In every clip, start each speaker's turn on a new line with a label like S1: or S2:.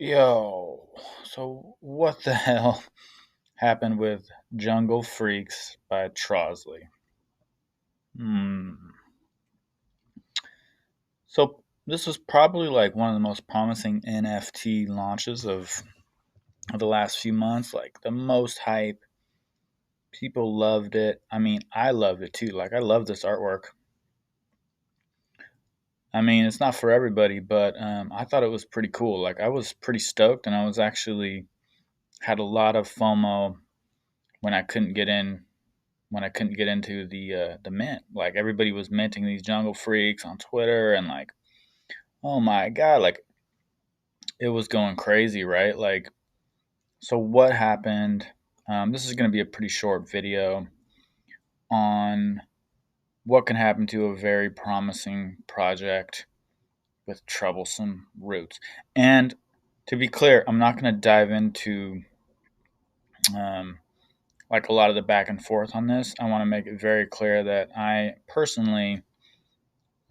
S1: Yo, so what the hell happened with Jungle Freaks by Trosley? Hmm. So this was probably like one of the most promising NFT launches of the last few months. Like the most hype. People loved it. I mean, I loved it too. Like I love this artwork. I mean, it's not for everybody, but I thought it was pretty cool. Like I was pretty stoked, and I was actually had a lot of FOMO when I couldn't get in when I couldn't get into the mint. Like everybody was minting these jungle freaks on Twitter, and like, oh my god, like it was going crazy, right? Like, so what happened? This is going to be a pretty short video on what can happen to a very promising project with troublesome roots. And to be clear, I'm not going to dive into um, like a lot of the back and forth on this. I want to make it very clear that I personally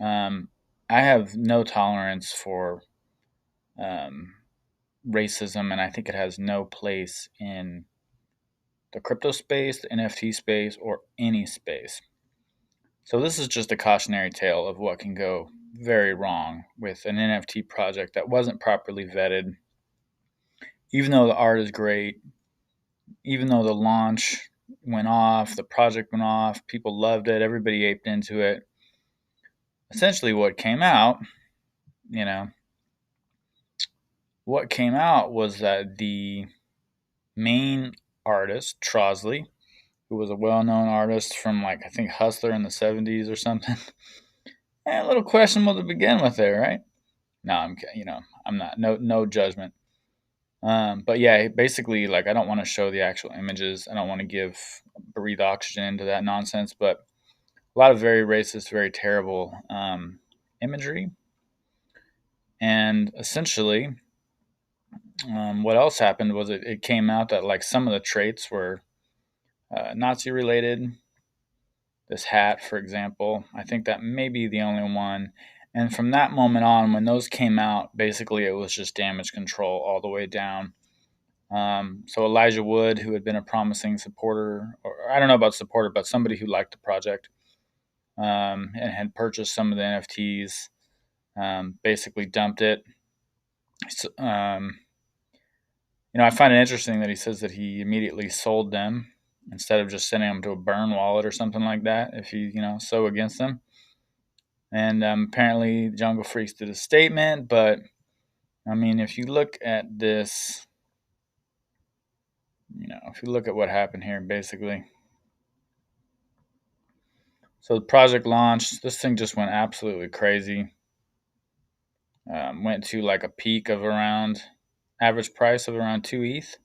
S1: Um, I have no tolerance for um, racism, and I think it has no place in the crypto space, the NFT space, or any space. So, this is just a cautionary tale of what can go very wrong with an NFT project that wasn't properly vetted. Even though the art is great, even though the launch went off, the project went off, people loved it, everybody aped into it. Essentially, you know, what came out was that the main artist, Trosley, who was a well known artist from like I think Hustler in the 70s or something. A little questionable to begin with there, right? No, I'm not no judgment. But yeah, basically like I don't want to show the actual images. I don't want to breathe oxygen into that nonsense, but a lot of very racist, very terrible imagery. And essentially, what else happened was it came out that like some of the traits were Nazi related. This hat, for example, I think that may be the only one. And from that moment on, when those came out, basically it was just damage control all the way down. So Elijah Wood, who had been a promising supporter, or I don't know about supporter, but somebody who liked the project and had purchased some of the NFTs, basically dumped it. So, I find it interesting that he says that he immediately sold them instead of just sending them to a burn wallet or something like that if he, so against them. And apparently, Jungle Freaks did a statement, but I mean, if you look at this, if you look at what happened here, basically. So the project launched. This thing just went absolutely crazy. Went to like a peak of around average price of around 2 ETH.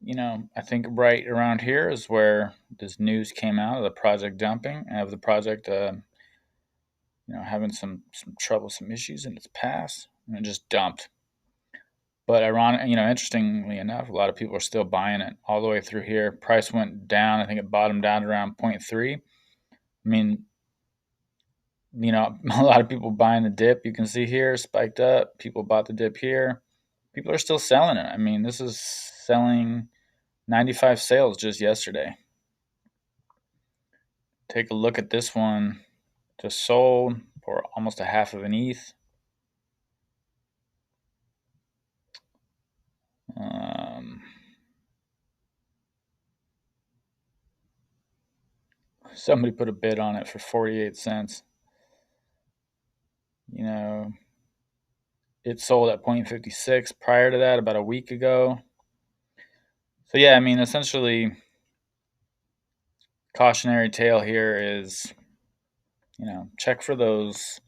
S1: I think right around here is where this news came out of the project dumping, of the project, having some troublesome issues in its past, and it just dumped. But interestingly enough, a lot of people are still buying it all the way through here. Price went down. I think it bottomed out around zero point 0.3. I mean, a lot of people buying the dip. You can see here, spiked up. People bought the dip here. People are still selling it. I mean, this is selling 95 sales just yesterday. Take a look at this one. Just sold for almost a half of an ETH. Um, Somebody put a bid on it for 48 cents. You know, it sold at 0.56 prior to that, about a week ago. So yeah, I mean, essentially, cautionary tale here is, check for those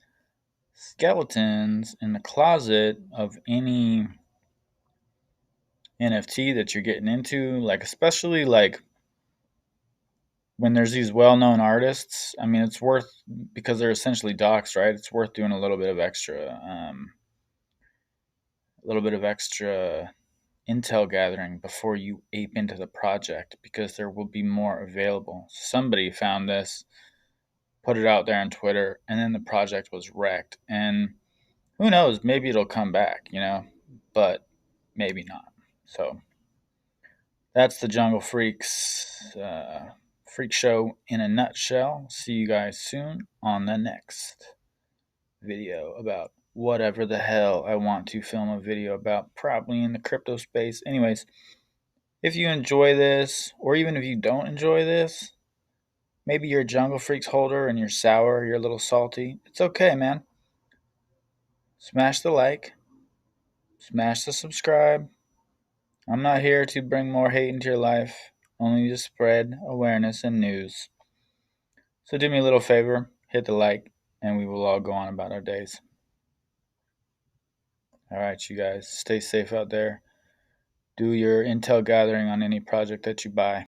S1: skeletons in the closet of any NFT that you're getting into, like especially like when there's these well-known artists. I mean, it's worth because they're essentially docs, right? It's worth doing a little bit of extra intel gathering before you ape into the project because there will be more available. Somebody found this, put it out there on Twitter, and then the project was wrecked. And Who knows? Maybe it'll come back, but maybe not. So that's the Jungle Freaks freak show in a nutshell. See you guys soon on the next video about whatever the hell I want to film a video about, probably in the crypto space. Anyways, if you enjoy this, or even if you don't enjoy this, maybe you're a Jungle Freaks holder and you're sour, you're a little salty. It's okay, man. Smash the like, smash the subscribe. I'm not here to bring more hate into your life, only to spread awareness and news. So do me a little favor, hit the like, and we will all go on about our days. All right, you guys, stay safe out there. Do your intel gathering on any project that you buy.